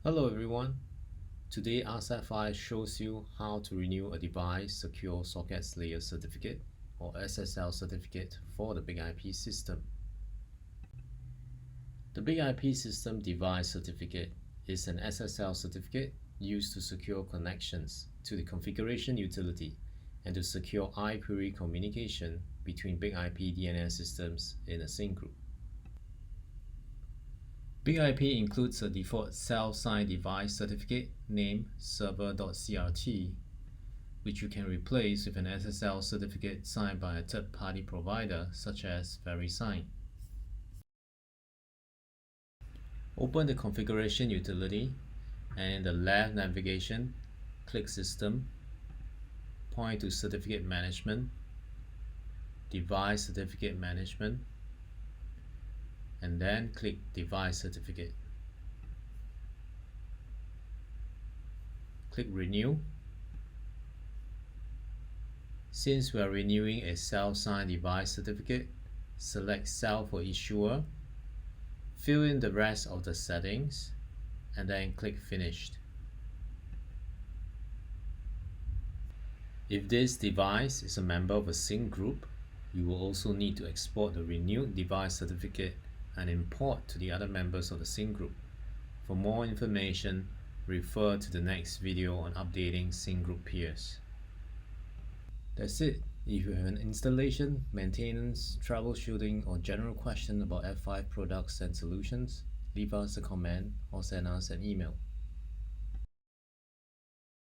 Hello everyone. Today RSAT5 shows you how to renew a device Secure Sockets Layer Certificate or SSL certificate for the Big IP system. The Big IP system device certificate is an SSL certificate used to secure connections to the configuration utility and to secure iQuery communication between Big IP DNS systems in a sync group. Big IP includes a default self-signed device certificate named server.crt, which you can replace with an SSL certificate signed by a third-party provider such as VeriSign. Open the configuration utility and in the left navigation, click System, point to Certificate Management, Device Certificate Management, and then click Device Certificate. Click Renew. Since we are renewing a self-signed device certificate, select Sell for Issuer, fill in the rest of the settings, and then click Finished. If this device is a member of a sync group, you will also need to export the renewed device certificate and import to the other members of the sync group. For more information, refer to the next video on updating sync group peers. That's it. If you have an installation, maintenance, troubleshooting, or general question about F5 products and solutions, leave us a comment or send us an email.